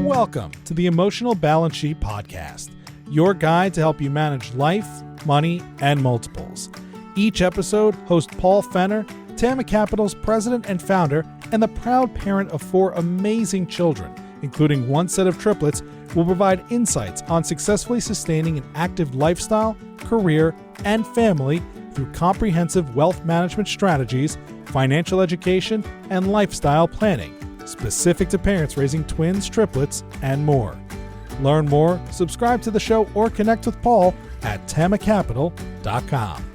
welcome to the Emotional Balance Sheet Podcast, your guide to help you manage life, money, and multiples. Each episode, host Paul Fenner, Tama Capital's president and founder, and the proud parent of 4 amazing children, including 1 set of triplets, will provide insights on successfully sustaining an active lifestyle, career, and family through comprehensive wealth management strategies, financial education, and lifestyle planning, specific to parents raising twins, triplets, and more. Learn more, subscribe to the show, or connect with Paul at tamacapital.com.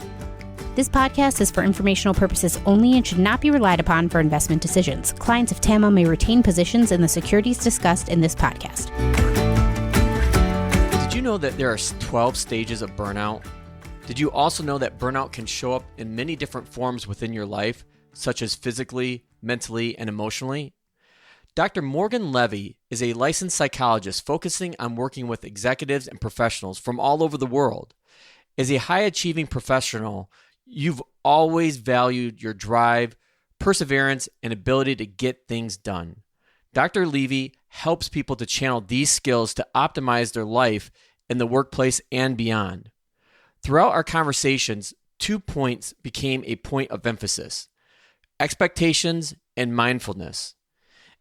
This podcast is for informational purposes only and should not be relied upon for investment decisions. Clients of TAMA may retain positions in the securities discussed in this podcast. Did you know that there are 12 stages of burnout? Did you also know that burnout can show up in many different forms within your life, such as physically, mentally, and emotionally? Dr. Morgan Levy is a licensed psychologist focusing on working with executives and professionals from all over the world. As a high-achieving professional, you've always valued your drive, perseverance, and ability to get things done. Dr. Levy helps people to channel these skills to optimize their life in the workplace and beyond. Throughout our conversations, 2 points became a point of emphasis: expectations and mindfulness.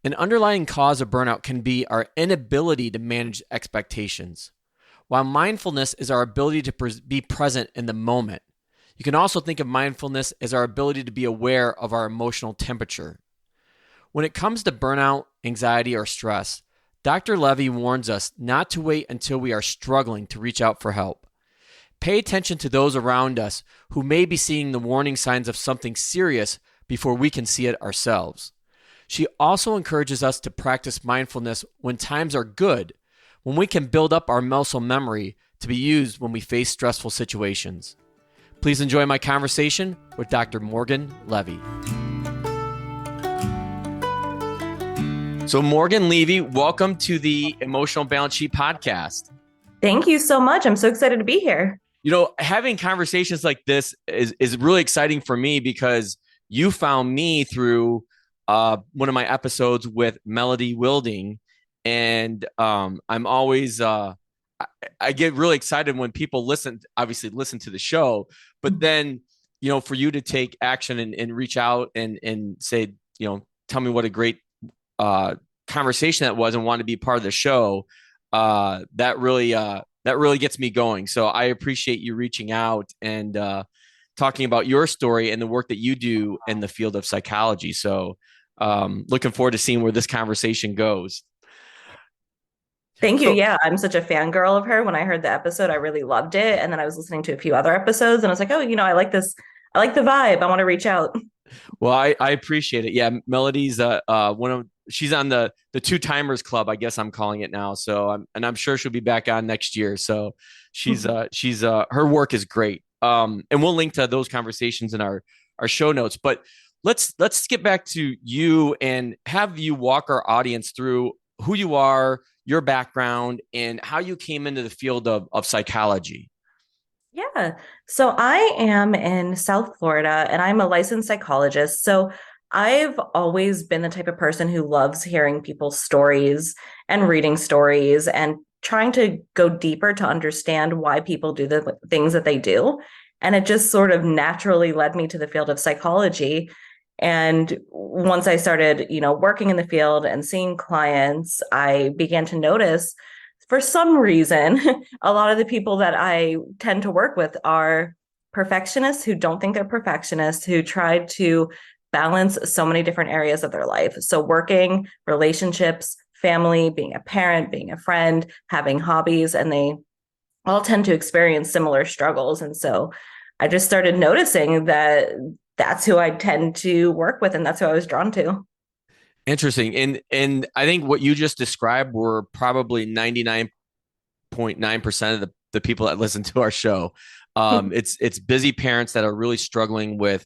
An underlying cause of burnout can be our inability to manage expectations, while mindfulness is our ability to be present in the moment. You can also think of mindfulness as our ability to be aware of our emotional temperature. When it comes to burnout, anxiety, or stress, Dr. Levy warns us not to wait until we are struggling to reach out for help. Pay attention to those around us who may be seeing the warning signs of something serious before we can see it ourselves. She also encourages us to practice mindfulness when times are good, when we can build up our muscle memory to be used when we face stressful situations. Please enjoy my conversation with Dr. Morgan Levy. So Morgan Levy, welcome to the Emotional Balance Sheet Podcast. Thank you so much. I'm so excited to be here. You know, having conversations like this is really exciting for me because you found me through one of my episodes with Melody Wilding. And I'm always, I get really excited when people listen to the show, but then, you know, for you to take action and reach out and say, you know, tell me what a great conversation that was and want to be part of the show, that really gets me going. So I appreciate you reaching out and talking about your story and the work that you do in the field of psychology. So looking forward to seeing where this conversation goes. Thank you. Yeah, I'm such a fangirl of her. When I heard the episode, I really loved it. And then I was listening to a few other episodes and I was like, oh, you know, I like this. I like the vibe. I want to reach out. Well, I appreciate it. Yeah, Melody's she's on the 2-timers club, I guess I'm calling it now. So I'm sure she'll be back on next year. So she's her work is great. And we'll link to those conversations in our show notes. But let's get back to you and have you walk our audience through who you are, your background, and how you came into the field of psychology. Yeah. So I am in South Florida and I'm a licensed psychologist. So I've always been the type of person who loves hearing people's stories and reading stories and trying to go deeper to understand why people do the things that they do. And it just sort of naturally led me to the field of psychology. And once I started, you know, working in the field and seeing clients, I began to notice, for some reason, a lot of the people that I tend to work with are perfectionists who don't think they're perfectionists, who try to balance so many different areas of their life. So working, relationships, family, being a parent, being a friend, having hobbies, and they all tend to experience similar struggles. And so I just started noticing that that's who I tend to work with, and that's who I was drawn to. Interesting. And I think what you just described were probably 99.9% of the people that listen to our show. It's busy parents that are really struggling with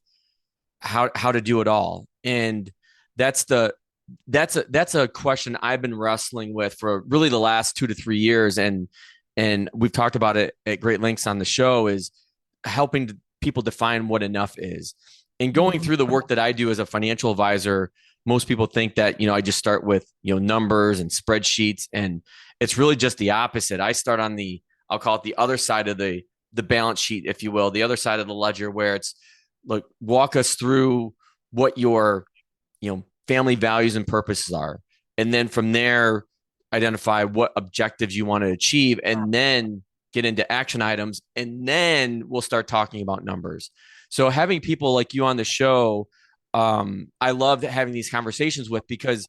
how to do it all. And that's a question I've been wrestling with for really the last 2 to 3 years. And we've talked about it at great lengths on the show, is helping people define what enough is. And going through the work that I do as a financial advisor, most people think that, I just start with, numbers and spreadsheets, and it's really just the opposite. I start on I'll call it the other side of the balance sheet, if you will, the other side of the ledger, where it's like, walk us through what your, family values and purposes are. And then from there, identify what objectives you want to achieve, and then get into action items. And then we'll start talking about numbers. So having people like you on the show, I love having these conversations with, because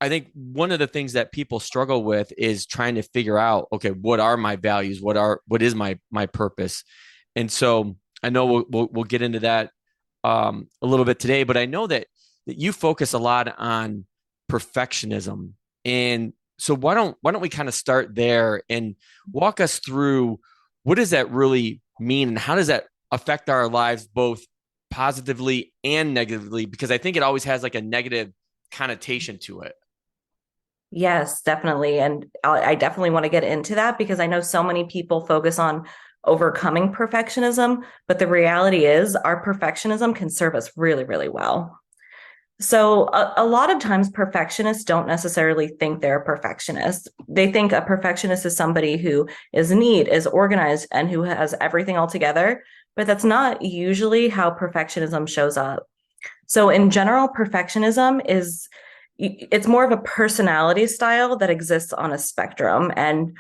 I think one of the things that people struggle with is trying to figure out, okay, what are my values? What is my purpose? And so I know we'll get into that a little bit today, but I know that you focus a lot on perfectionism. And so why don't we kind of start there and walk us through, what does that really mean, and how does that affect our lives, both positively and negatively? Because I think it always has like a negative connotation to it. Yes, definitely. And I definitely want to get into that, because I know so many people focus on overcoming perfectionism, but the reality is our perfectionism can serve us really, really well. So a lot of times perfectionists don't necessarily think they're a perfectionist. They think a perfectionist is somebody who is neat, is organized, and who has everything all together. But that's not usually how perfectionism shows up. So in general, it's more of a personality style that exists on a spectrum. And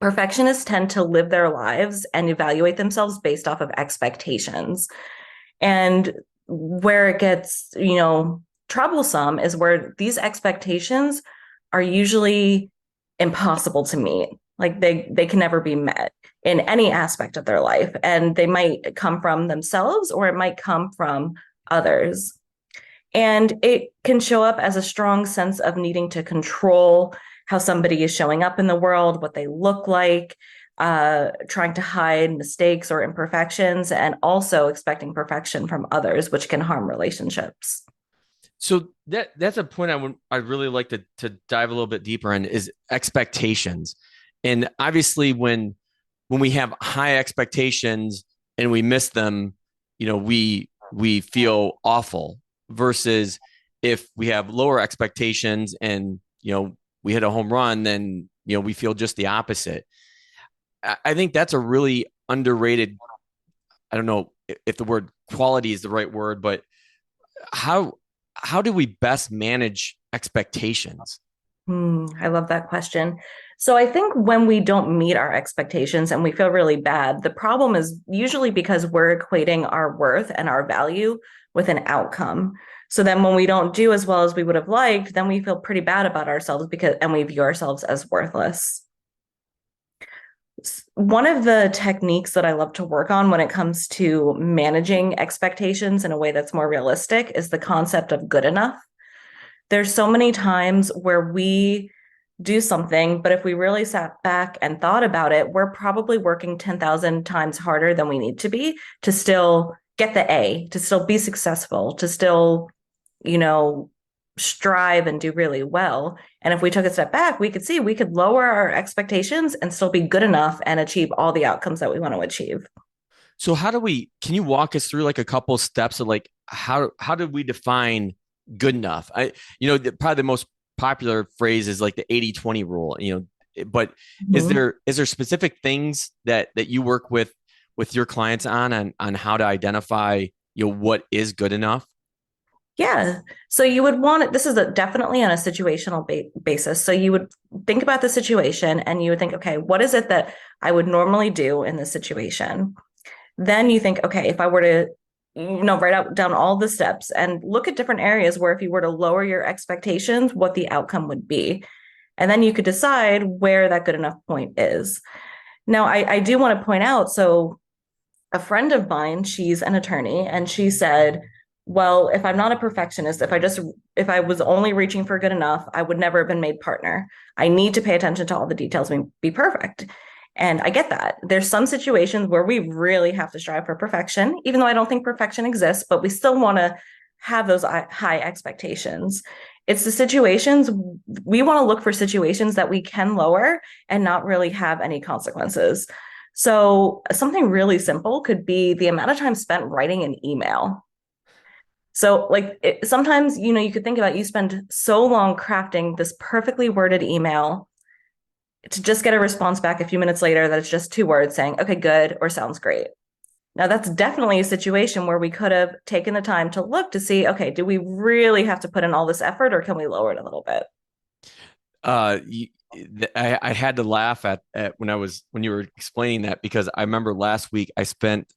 perfectionists tend to live their lives and evaluate themselves based off of expectations. And where it gets, troublesome is where these expectations are usually impossible to meet. Like they can never be met in any aspect of their life. And they might come from themselves, or it might come from others. And it can show up as a strong sense of needing to control how somebody is showing up in the world, what they look like, trying to hide mistakes or imperfections, and also expecting perfection from others, which can harm relationships. So that's a point I'd really like to dive a little bit deeper in, is expectations. And obviously when we have high expectations and we miss them, we feel awful, versus if we have lower expectations and, we hit a home run, then, we feel just the opposite. I think that's a really underrated, I don't know if the word quality is the right word, but how do we best manage expectations? I love that question. So I think when we don't meet our expectations and we feel really bad, the problem is usually because we're equating our worth and our value with an outcome. So then when we don't do as well as we would have liked, then we feel pretty bad about ourselves, and we view ourselves as worthless. One of the techniques that I love to work on when it comes to managing expectations in a way that's more realistic is the concept of good enough. There's so many times where we do something, but if we really sat back and thought about it, we're probably working 10,000 times harder than we need to be to still get the A, to still be successful, to still, strive and do really well. And if we took a step back, we could see we could lower our expectations and still be good enough and achieve all the outcomes that we want to achieve. So can you walk us through like a couple steps of like, how did we define good enough? Probably the most popular phrase is like the 80-20 rule, but is there specific things that you work with your clients on how to identify, what is good enough? Yeah. So you would want it. This is definitely on a situational basis. So you would think about the situation and you would think, okay, what is it that I would normally do in this situation? Then you think, okay, if I were to, write down all the steps and look at different areas where if you were to lower your expectations, what the outcome would be. And then you could decide where that good enough point is. Now, I do want to point out, so a friend of mine, she's an attorney, and she said, well, if I'm not a perfectionist, if I was only reaching for good enough, I would never have been made partner. I need to pay attention to all the details and be perfect. And I get that. There's some situations where we really have to strive for perfection, even though I don't think perfection exists, but we still want to have those high expectations. It's the situations, we want to look for situations that we can lower and not really have any consequences. So something really simple could be the amount of time spent writing an email. So like sometimes, you could think about, you spend so long crafting this perfectly worded email to just get a response back a few minutes later that it's just 2 words saying, okay, good, or sounds great. Now, that's definitely a situation where we could have taken the time to look to see, okay, do we really have to put in all this effort, or can we lower it a little bit? I had to laugh at when you were explaining that, because I remember last week I spent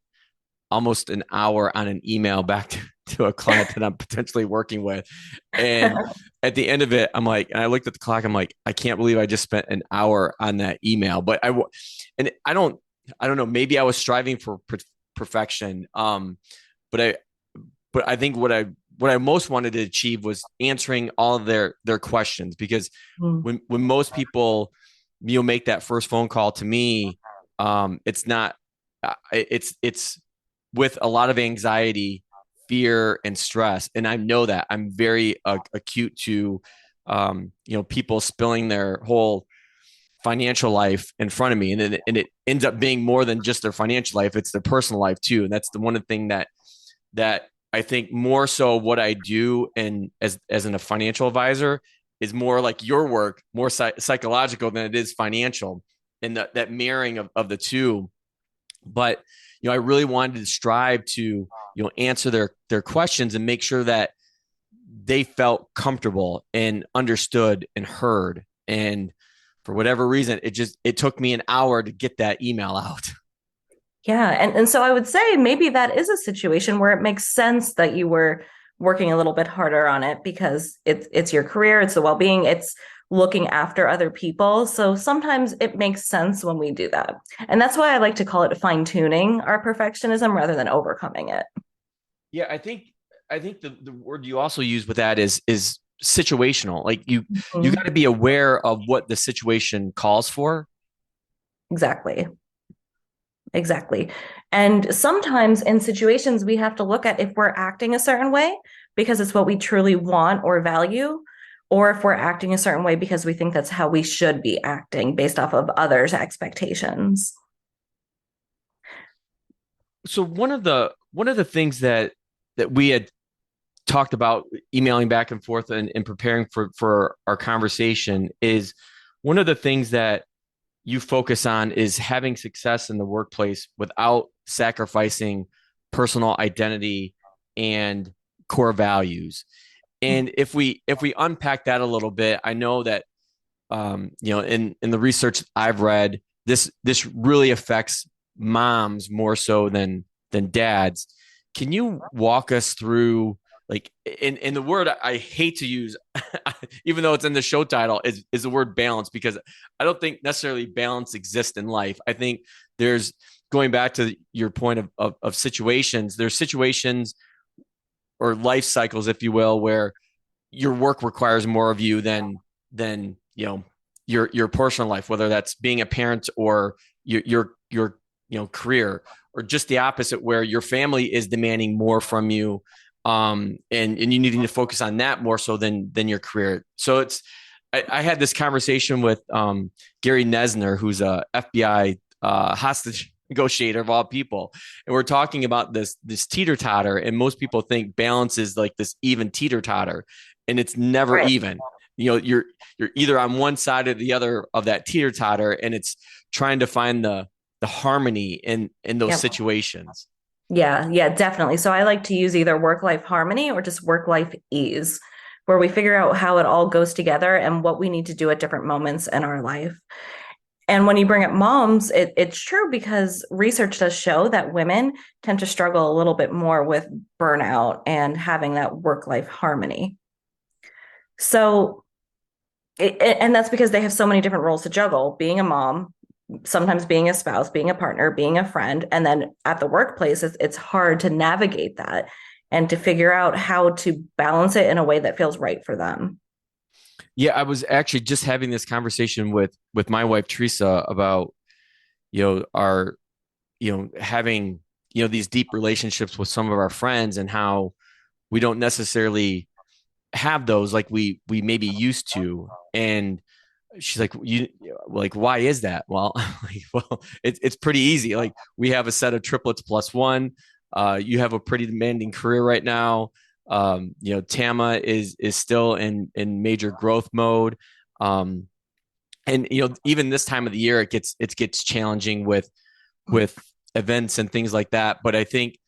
almost an hour on an email back to a client that I'm potentially working with. And at the end of it, I'm like, and I looked at the clock, I'm like, I can't believe I just spent an hour on that email. But I don't know, maybe I was striving for perfection. But I think what I most wanted to achieve was answering all of their questions, because when most people, make that first phone call to me, it's not, it's with a lot of anxiety, fear, and stress. And I know that I'm very acute to, people spilling their whole financial life in front of me. And it ends up being more than just their financial life. It's their personal life too. And that's the one thing that I think more so what I do, and as a financial advisor, is more like your work, more psychological than it is financial, and that mirroring of the two. But I really wanted to strive to answer their questions and make sure that they felt comfortable and understood and heard. And for whatever reason, it took me an hour to get that email out. Yeah. And so I would say maybe that is a situation where it makes sense that you were working a little bit harder on it, because it's your career, it's the well-being, it's looking after other people. So sometimes it makes sense when we do that. And that's why I like to call it fine-tuning our perfectionism rather than overcoming it. Yeah, I think the word you also use with that is situational. Like you got to be aware of what the situation calls for. Exactly. And sometimes in situations, we have to look at if we're acting a certain way because it's what we truly want or value, or if we're acting a certain way because we think that's how we should be acting based off of others' expectations. So one of the things that we had talked about emailing back and forth and preparing for our conversation is, one of the things that you focus on is having success in the workplace without sacrificing personal identity and core values. And if we unpack that a little bit, I know that in the research I've read, this really affects moms more so than dads. Can you walk us through, like, in the word I hate to use, even though it's in the show title, is the word balance, because I don't think necessarily balance exists in life. I think there's, going back to your point of situations, there's situations or life cycles, if you will, where your work requires more of you than your personal life, whether that's being a parent or your career, or just the opposite, where your family is demanding more from you, and you needing to focus on that more so than your career. So I had this conversation with Gary Nesner, who's a FBI hostage negotiator of all people, and we're talking about this teeter-totter, and most people think balance is like this even teeter-totter, and it's never Right. even. You're either on one side or the other of that teeter-totter, and it's trying to find the harmony in those Yep. situations. Yeah, definitely. So I like to use either work-life harmony or just work-life ease, where we figure out how it all goes together and what we need to do at different moments in our life. And when you bring up moms, it's true, because research does show that women tend to struggle a little bit more with burnout and having that work-life harmony. So, and that's because they have so many different roles to juggle: being a mom, sometimes being a spouse, being a partner, being a friend. And then at the workplace, it's hard to navigate that and to figure out how to balance it in a way that feels right for them. Yeah, I was actually just having this conversation with my wife Teresa about our having these deep relationships with some of our friends, and how we don't necessarily have those like we maybe used to. And she's like, why is that? Well, it's pretty easy. Like, we have a set of triplets plus one. You have a pretty demanding career right now. Tama is still in major growth mode. And even this time of the year, it gets challenging with events and things like that. But I think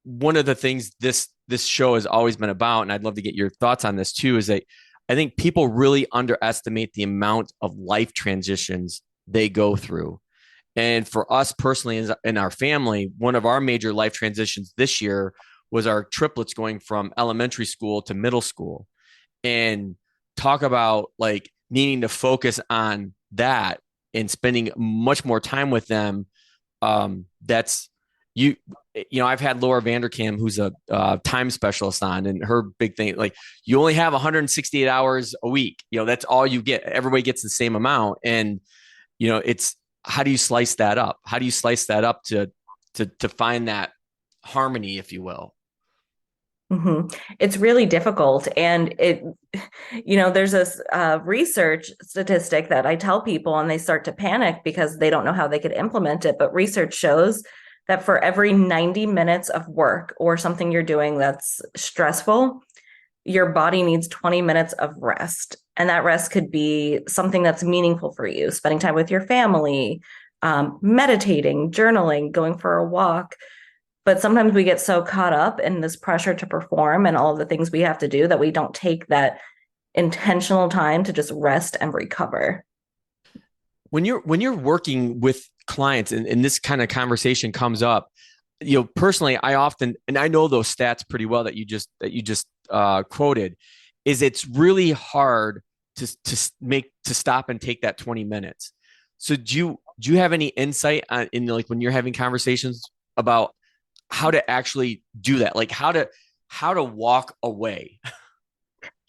one of the things this show has always been about, and I'd love to get your thoughts on this too, is that I think people really underestimate the amount of life transitions they go through. And for us personally, in our family, one of our major life transitions this year was our triplets going from elementary school to middle school. And talk about like needing to focus on that and spending much more time with them. That's I've had Laura Vanderkam, who's a time specialist on, and her big thing, like, you only have 168 hours a week. That's all you get. Everybody gets the same amount. And, it's, how do you slice that up? How do you slice that up to find that harmony, if you will? Mm-hmm. It's really difficult. And there's this research statistic that I tell people, and they start to panic because they don't know how they could implement it. But research shows that for every 90 minutes of work or something you're doing that's stressful, your body needs 20 minutes of rest. And that rest could be something that's meaningful for you, spending time with your family, meditating, journaling, going for a walk. But sometimes we get so caught up in this pressure to perform and all of the things we have to do that we don't take that intentional time to just rest and recover. When you're working with clients and this kind of conversation comes up, personally, I often, and I know those stats pretty well that you just quoted, is it's really hard to stop and take that 20 minutes. So do you have any insight on, in like when you're having conversations about how to actually do that, like how to walk away?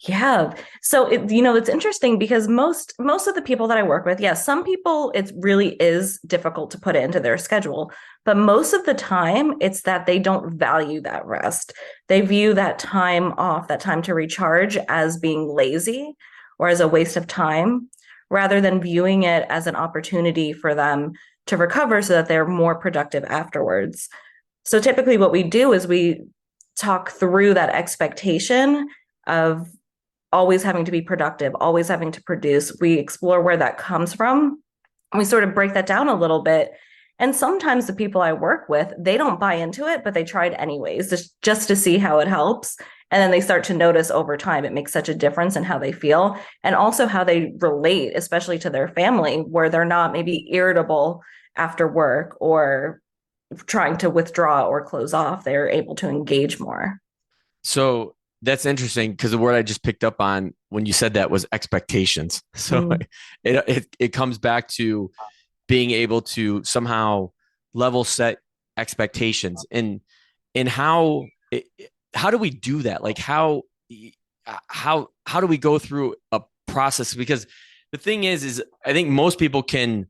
Yeah. So it's interesting because most of the people that I work with, some people, it really is difficult to put it into their schedule, but most of the time it's that they don't value that rest. They view that time off, that time to recharge, as being lazy or as a waste of time, rather than viewing it as an opportunity for them to recover so that they're more productive afterwards. So typically what we do is we talk through that expectation of always having to be productive, always having to produce. We explore where that comes from. And we sort of break that down a little bit. And sometimes the people I work with, they don't buy into it, but they try it anyways, just to see how it helps. And then they start to notice over time, it makes such a difference in how they feel and also how they relate, especially to their family, where they're not maybe irritable after work or trying to withdraw or close off. They're able to engage more. So that's interesting, because the word I just picked up on when you said that was expectations. So it comes back to being able to somehow level set expectations, and how do we do that? Like how do we go through a process? Because the thing is I think most people can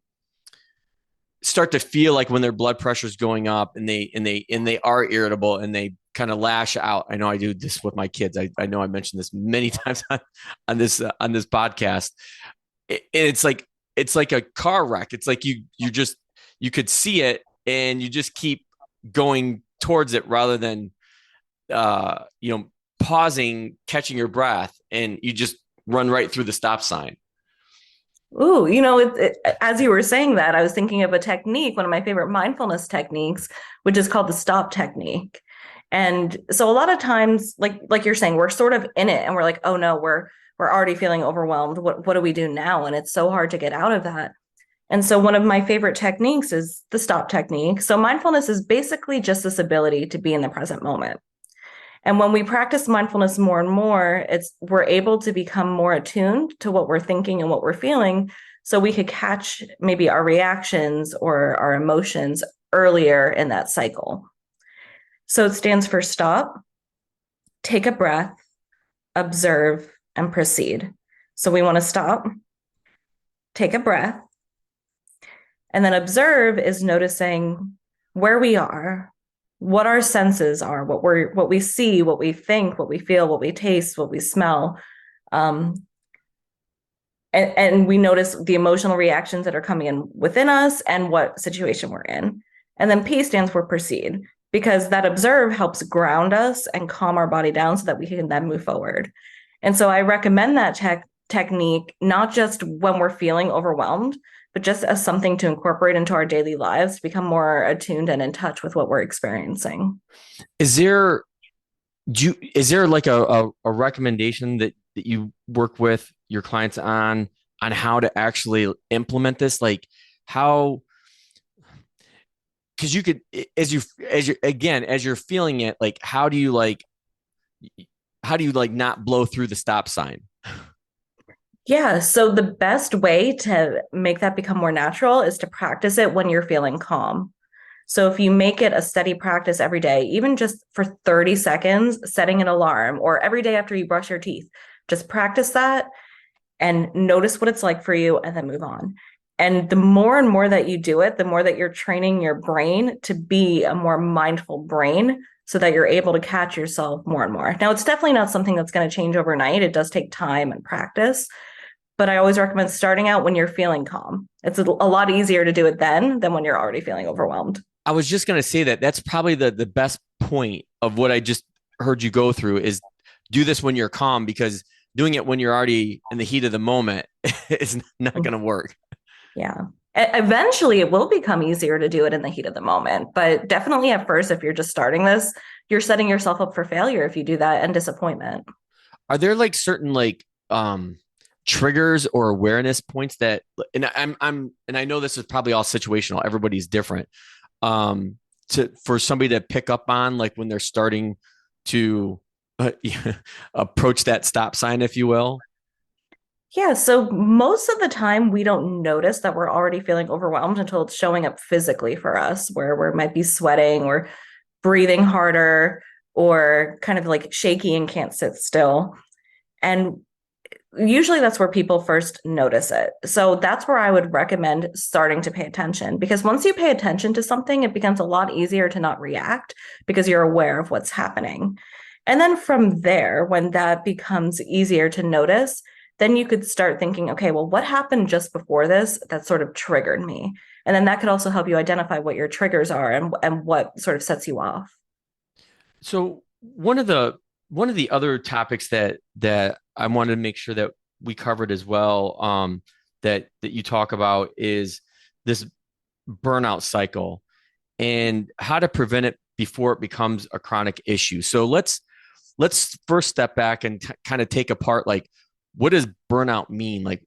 start to feel like when their blood pressure is going up and they are irritable and they kind of lash out. I know I do this with my kids. I know I mentioned this many times on this podcast. It's like a car wreck. It's like you could see it and you just keep going towards it rather than pausing, catching your breath, and you just run right through the stop sign. Ooh, as you were saying that, I was thinking of a technique, one of my favorite mindfulness techniques, which is called the stop technique. And so a lot of times, like you're saying, we're sort of in it and we're like, oh no, we're already feeling overwhelmed. What do we do now? And it's so hard to get out of that. And so one of my favorite techniques is the stop technique. So mindfulness is basically just this ability to be in the present moment. And when we practice mindfulness more and more, we're able to become more attuned to what we're thinking and what we're feeling, so we could catch maybe our reactions or our emotions earlier in that cycle. So it stands for stop, take a breath, observe, and proceed. So we want to stop, take a breath, and then observe is noticing where we are, what our senses are, what we see, what we think, what we feel, what we taste, what we smell. And we notice the emotional reactions that are coming in within us and what situation we're in. And then P stands for proceed. because that observe helps ground us and calm our body down so that we can then move forward. And so I recommend that technique, not just when we're feeling overwhelmed, but just as something to incorporate into our daily lives to become more attuned and in touch with what we're experiencing. Is there like a recommendation that you work with your clients on how to actually implement this? Like how, because you could, as you're feeling it, like how do you not blow through the stop sign? Yeah, so the best way to make that become more natural is to practice it when you're feeling calm. So if you make it a steady practice every day, even just for 30 seconds, setting an alarm, or every day after you brush your teeth, just practice that and notice what it's like for you and then move on. And the more and more that you do it, the more that you're training your brain to be a more mindful brain so that you're able to catch yourself more and more. Now, it's definitely not something that's going to change overnight. It does take time and practice. But I always recommend starting out when you're feeling calm. It's a lot easier to do it then than when you're already feeling overwhelmed. I was just going to say that's probably the best point of what I just heard you go through is do this when you're calm, because doing it when you're already in the heat of the moment is not going to work. Yeah. Eventually it will become easier to do it in the heat of the moment, but definitely at first, if you're just starting this, you're setting yourself up for failure if you do that, and disappointment. Are there like certain triggers or awareness points that, and I know this is probably all situational, everybody's different, for somebody to pick up on, like when they're starting to approach that stop sign, if you will? Yeah, so most of the time we don't notice that we're already feeling overwhelmed until it's showing up physically for us, where we might be sweating or breathing harder or kind of like shaky and can't sit still. And usually that's where people first notice it. So that's where I would recommend starting to pay attention, because once you pay attention to something, it becomes a lot easier to not react because you're aware of what's happening. And then from there, when that becomes easier to notice, then you could start thinking, okay, well, what happened just before this that sort of triggered me? And then that could also help you identify what your triggers are and what sort of sets you off. So one of the other topics that I wanted to make sure that we covered as well, that you talk about, is this burnout cycle and how to prevent it before it becomes a chronic issue. So let's first step back and kind of take apart, like, what does burnout mean? Like,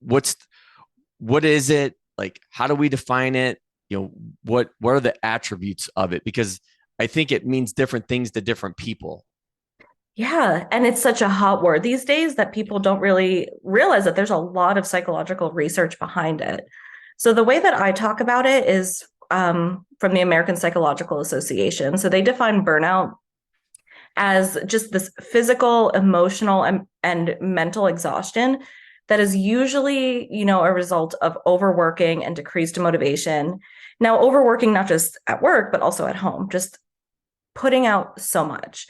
what is it? Like, how do we define it? What are the attributes of it? Because I think it means different things to different people. Yeah, and it's such a hot word these days that people don't really realize that there's a lot of psychological research behind it. So the way that I talk about it is from the American Psychological Association. So they define burnout as just this physical, emotional, and mental exhaustion that is usually, a result of overworking and decreased motivation. Now, overworking not just at work, but also at home, just putting out so much.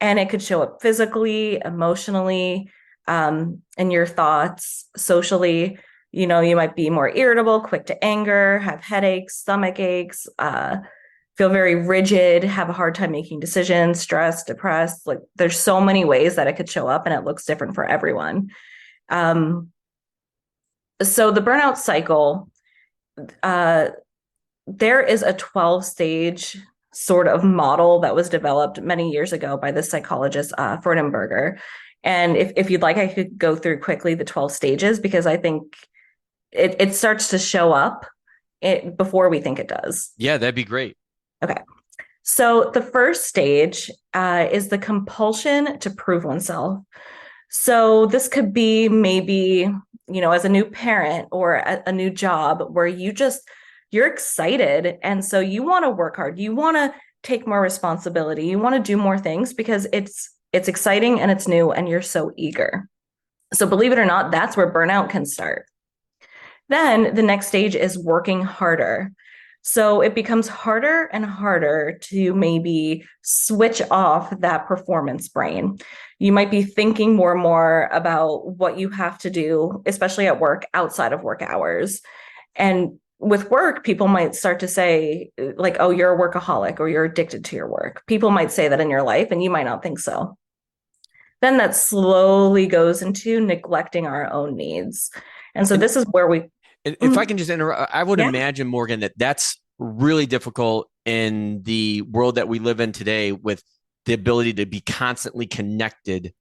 And it could show up physically, emotionally, in your thoughts, socially. You might be more irritable, quick to anger, have headaches, stomach aches, feel very rigid, have a hard time making decisions, stressed, depressed. Like, there's so many ways that it could show up, and it looks different for everyone. So the burnout cycle, there is a 12-stage sort of model that was developed many years ago by the psychologist Freudenberger. And if you'd like, I could go through quickly the 12 stages, because I think it starts to show up before we think it does. Yeah, that'd be great. Okay. So the first stage is the compulsion to prove oneself. So this could be maybe, as a new parent or a new job where you're excited. And so you want to work hard. You want to take more responsibility. You want to do more things because it's exciting and it's new and you're so eager. So believe it or not, that's where burnout can start. Then the next stage is working harder. So it becomes harder and harder to maybe switch off that performance brain. You might be thinking more and more about what you have to do, especially at work, outside of work hours. And with work, people might start to say, like, oh, you're a workaholic or you're addicted to your work. People might say that in your life, and you might not think so. Then that slowly goes into neglecting our own needs. And so this is where we. If I can just interrupt, I would Yeah. imagine, Morgan, that that's really difficult in the world that we live in today with the ability to be constantly connected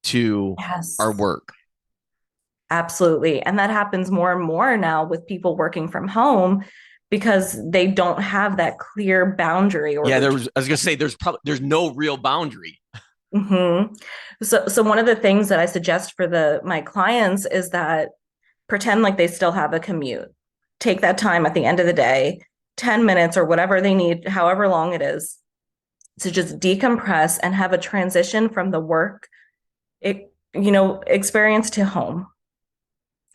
to Yes. our work. Absolutely. And that happens more and more now with people working from home because they don't have that clear boundary. Or Yeah, I was going to say there's no real boundary. Mm-hmm. So one of the things that I suggest for my clients is that pretend like they still have a commute. Take that time at the end of the day, 10 minutes or whatever they need, however long it is, to just decompress and have a transition from the work, experience to home.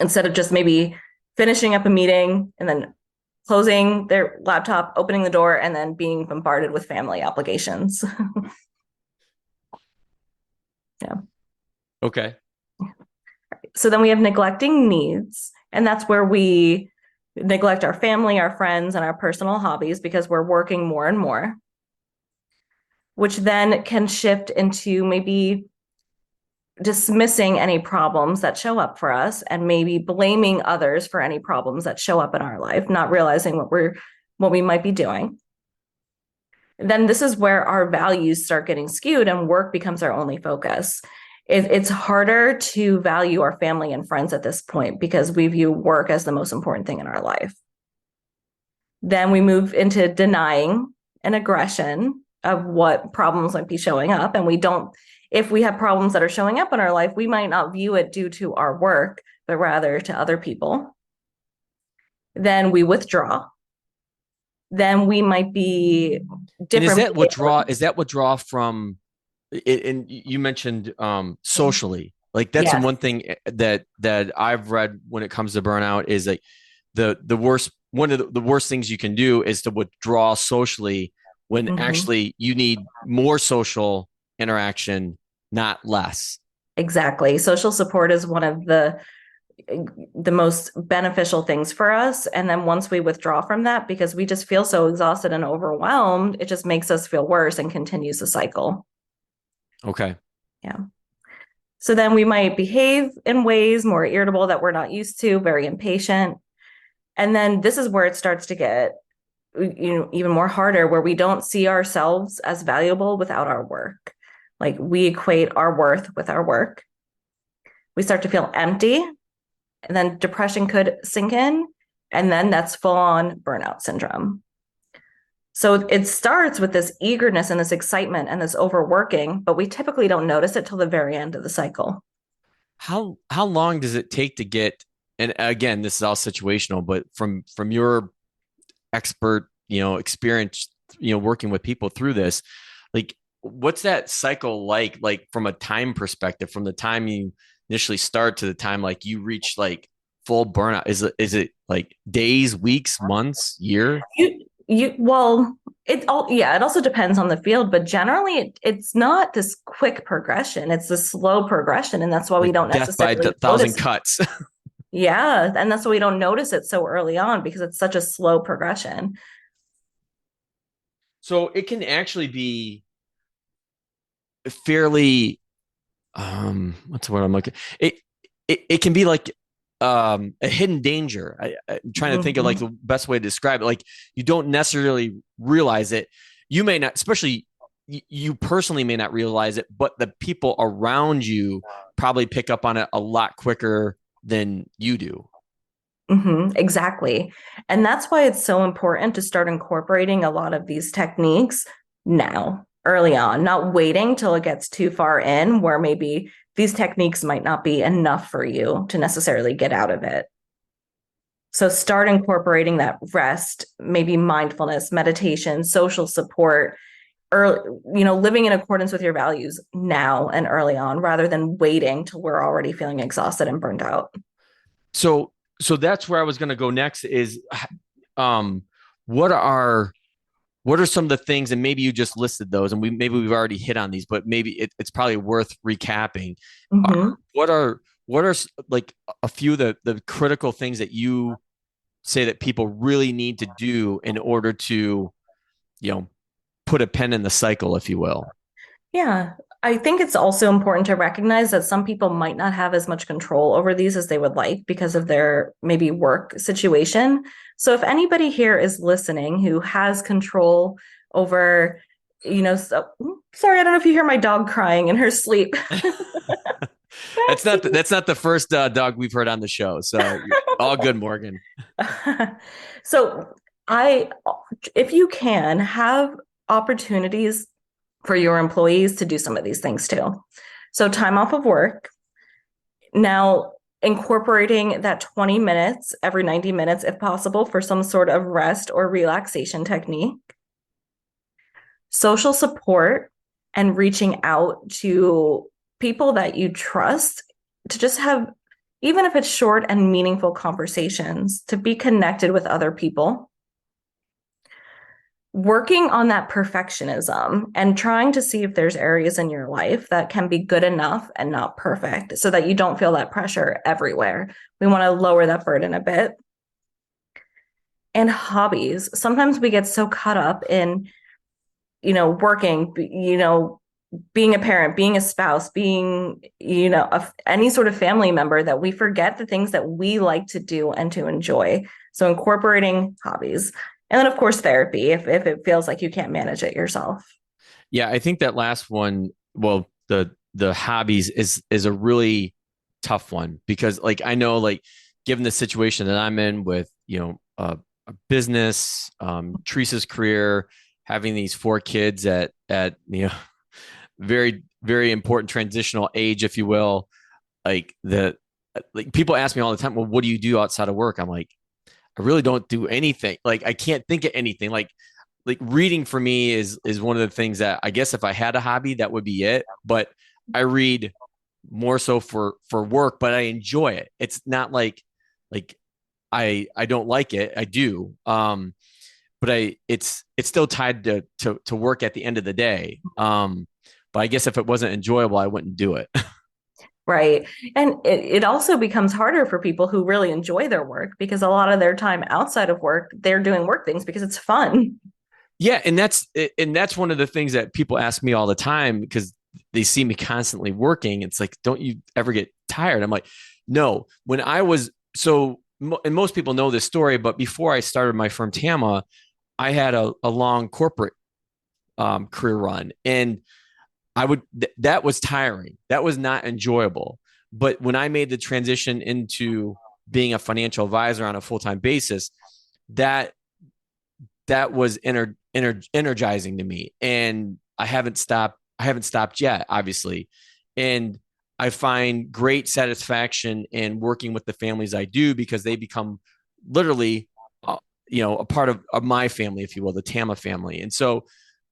Instead of just maybe finishing up a meeting and then closing their laptop, opening the door, and then being bombarded with family obligations. Yeah. Okay. So then we have neglecting needs, and that's where we neglect our family, our friends, and our personal hobbies because we're working more and more, which then can shift into maybe dismissing any problems that show up for us and maybe blaming others for any problems that show up in our life, not realizing what we might be doing. Then this is where our values start getting skewed and work becomes our only focus. It's harder to value our family and friends at this point because we view work as the most important thing in our life. Then we move into denying and aggression of what problems might be showing up. And if we have problems that are showing up in our life, we might not view it due to our work, but rather to other people. Then we withdraw. Then we might be different. And is that withdraw from it? And you mentioned socially, like that's Yes. one thing that I've read when it comes to burnout is like one of the worst things you can do is to withdraw socially when actually you need more social interaction, not less. Exactly. Social support is one of the most beneficial things for us. And then once we withdraw from that, because we just feel so exhausted and overwhelmed, it just makes us feel worse and continues the cycle. Okay. Yeah. So then we might behave in ways more irritable that we're not used to, very impatient. And then this is where it starts to get even more harder, where we don't see ourselves as valuable without our work. Like we equate our worth with our work. We start to feel empty, and then depression could sink in, and then that's full on burnout syndrome. So it starts with this eagerness and this excitement and this overworking, but we typically don't notice it till the very end of the cycle. How long does it take to get, and again, this is all situational, but from your expert, experience, working with people through this, like what's that cycle like from a time perspective, from the time you initially start to the time like you reach like full burnout? Is it like days, weeks, months, year? It also depends on the field, but generally it's not this quick progression. It's this slow progression. And that's why we don't necessarily death by 1,000 cuts. Yeah. And that's why we don't notice it so early on, because it's such a slow progression. So it can actually be fairly, what's the word I'm looking? It can be like a hidden danger. I'm trying to think of like the best way to describe it. Like you don't necessarily realize it. You may not, especially you personally may not realize it, but the people around you probably pick up on it a lot quicker than you do. Exactly. And that's why it's so important to start incorporating a lot of these techniques now, early on, not waiting till it gets too far in where maybe these techniques might not be enough for you to necessarily get out of it. So start incorporating that rest, maybe mindfulness, meditation, social support, living in accordance with your values now and early on, rather than waiting till we're already feeling exhausted and burned out. So that's where I was going to go next is, what are some of the things, and maybe you just listed those and we've already hit on these, but maybe it's probably worth recapping. What are like a few of the critical things that you say that people really need to do in order to, put a pen in the cycle, if you will? Yeah. I think it's also important to recognize that some people might not have as much control over these as they would like because of their maybe work situation. So if anybody here is listening who has control over, sorry, I don't know if you hear my dog crying in her sleep. That's not the first dog we've heard on the show. So all good, Morgan. So if you can have opportunities for your employees to do some of these things too. So time off of work. Now, incorporating that 20 minutes every 90 minutes, if possible, for some sort of rest or relaxation technique. Social support and reaching out to people that you trust to just have, even if it's short and meaningful conversations, to be connected with other people. Working on that perfectionism and trying to see if there's areas in your life that can be good enough and not perfect so that you don't feel that pressure everywhere. We want to lower that burden a bit. And hobbies. Sometimes we get so caught up in, working, being a parent, being a spouse, being, any sort of family member, that we forget the things that we like to do and to enjoy. So incorporating hobbies. And then, of course, therapy, if it feels like you can't manage it yourself. Yeah, I think that last one, well, the hobbies is a really tough one because, like, I know, like, given the situation that I'm in with, a business, Teresa's career, having these 4 kids at very, very important transitional age, if you will, like people ask me all the time, well, what do you do outside of work? I'm like, I really don't do anything. Like, I can't think of anything. Like reading for me is one of the things that I guess if I had a hobby, that would be it. But I read more so for work, but I enjoy it. It's not like I don't like it. I do. But it's still tied to work at the end of the day. But I guess if it wasn't enjoyable, I wouldn't do it. Right. And it also becomes harder for people who really enjoy their work because a lot of their time outside of work, they're doing work things because it's fun. Yeah. And that's one of the things that people ask me all the time because they see me constantly working. It's like, don't you ever get tired? I'm like, no. When I was, and most people know this story, but before I started my firm, Tama, I had a long corporate career run, and that was tiring. That was not enjoyable. But when I made the transition into being a financial advisor on a full-time basis, that was energizing to me. And I haven't stopped yet, obviously. And I find great satisfaction in working with the families I do because they become literally, a part of my family, if you will, the Tama family. And so,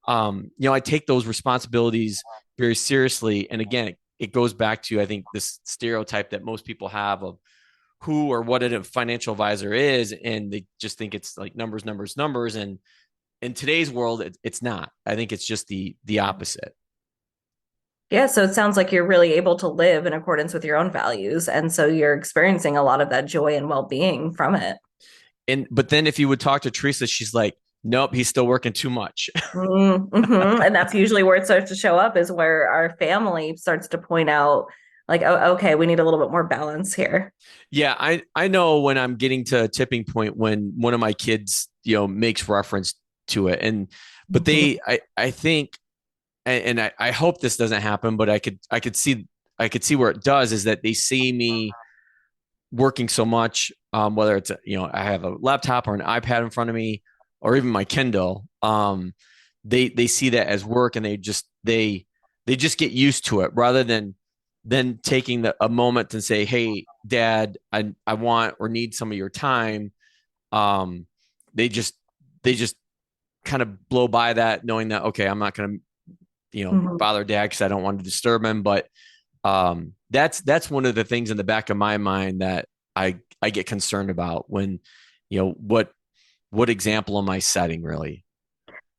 I take those responsibilities very seriously. And again, it goes back to, I think, this stereotype that most people have of who or what a financial advisor is. And they just think it's like numbers. And in today's world, it's not. I think it's just the opposite. Yeah. So it sounds like you're really able to live in accordance with your own values. And so you're experiencing a lot of that joy and well-being from it. But then if you would talk to Teresa, she's like, nope, he's still working too much. Mm-hmm. And that's usually where it starts to show up, is where our family starts to point out, like, oh, okay, we need a little bit more balance here. Yeah, I know when I'm getting to a tipping point when one of my kids, makes reference to it. But I think, and I hope this doesn't happen, but I could see where it does, is that they see me working so much, whether it's, I have a laptop or an iPad in front of me, or even my Kindle, they see that as work, and they just get used to it, rather than taking a moment and say, hey, Dad, I want or need some of your time. They just kind of blow by that, knowing that, okay, I'm not going to, bother Dad because I don't want to disturb him. But that's one of the things in the back of my mind that I get concerned about when, what example am I setting, really?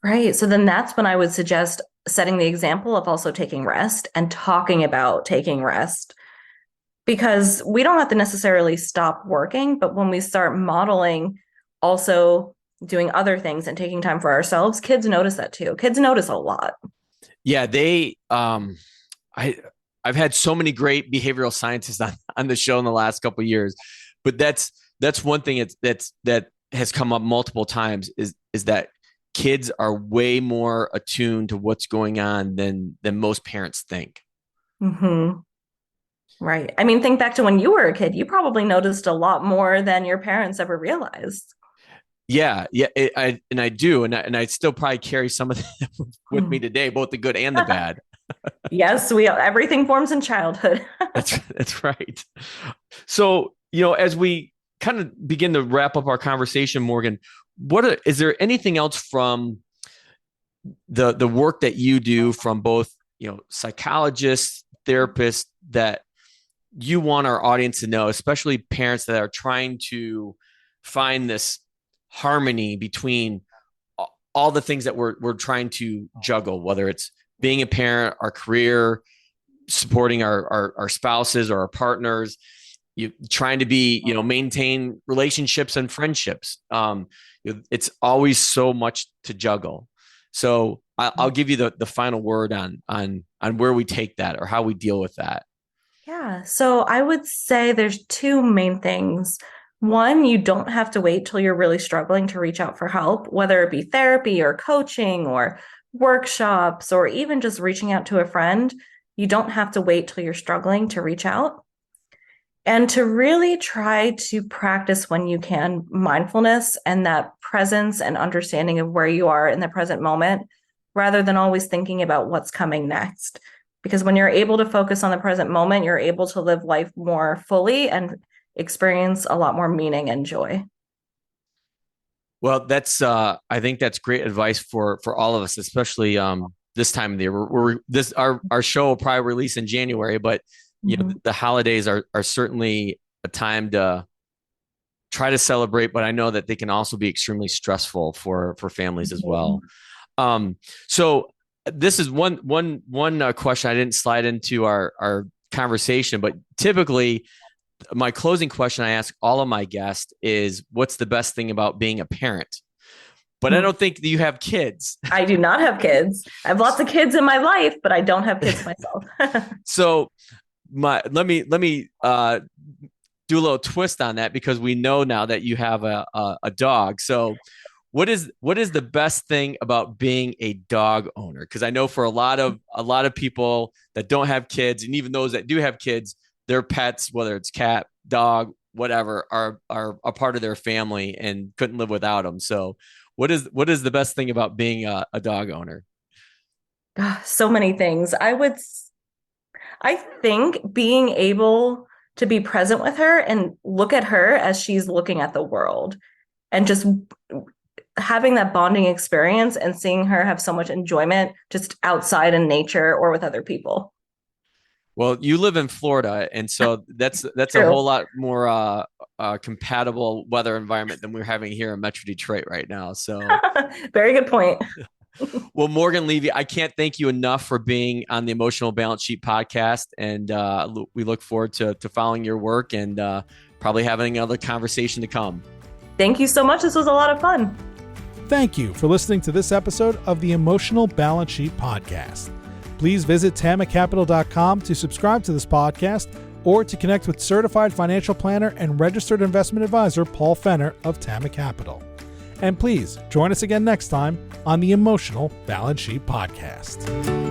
Right. So then that's when I would suggest setting the example of also taking rest and talking about taking rest, because we don't have to necessarily stop working, but when we start modeling also doing other things and taking time for ourselves, kids notice that too. Kids notice a lot. Yeah, I've had so many great behavioral scientists on the show in the last couple of years, but that's one thing that has come up multiple times is that kids are way more attuned to what's going on than most parents think. Mm-hmm. Right. I mean, think back to when you were a kid. You probably noticed a lot more than your parents ever realized. Yeah, I do, and I still probably carry some of that with me today, both the good and the bad. Yes, everything forms in childhood. That's right. So, as we kind of begin to wrap up our conversation, Morgan, is there anything else from the work that you do from both, psychologists, therapists, that you want our audience to know, especially parents that are trying to find this harmony between all the things that we're trying to juggle, whether it's being a parent, our career, supporting our spouses or our partners, trying to be, maintain relationships and friendships. It's always so much to juggle. So I'll give you the final word on where we take that or how we deal with that. Yeah. So I would say there's two main things. One, you don't have to wait till you're really struggling to reach out for help, whether it be therapy or coaching or workshops or even just reaching out to a friend. You don't have to wait till you're struggling to reach out. And to really try to practice when you can mindfulness and that presence and understanding of where you are in the present moment, rather than always thinking about what's coming next. Because when you're able to focus on the present moment, you're able to live life more fully and experience a lot more meaning and joy. Well, that's I think that's great advice for all of us, especially this time of the year. Our show will probably release in January, but the holidays are certainly a time to try to celebrate, but I know that they can also be extremely stressful for families as well. So this is one question I didn't slide into our conversation, but typically my closing question I ask all of my guests is, what's the best thing about being a parent? But I don't think that you have kids. I do not have kids. I have lots of kids in my life, but I don't have kids myself. So let me do a little twist on that, because we know now that you have a dog. So what is the best thing about being a dog owner? Because I know for a lot of people that don't have kids, and even those that do have kids, their pets, whether it's cat, dog, whatever, are a part of their family and couldn't live without them. So what is the best thing about being a dog owner? So many things. I think being able to be present with her and look at her as she's looking at the world, and just having that bonding experience and seeing her have so much enjoyment just outside in nature or with other people. Well, you live in Florida, and so that's True. a whole lot more compatible weather environment than we're having here in Metro Detroit right now. So very good point. Well, Morgan Levy, I can't thank you enough for being on the Emotional Balance Sheet podcast, and we look forward to following your work and probably having another conversation to come. Thank you so much. This was a lot of fun. Thank you for listening to this episode of the Emotional Balance Sheet podcast. Please visit tamacapital.com to subscribe to this podcast or to connect with certified financial planner and registered investment advisor Paul Fenner of Tama Capital. And please join us again next time on the Emotional Balance Sheet podcast.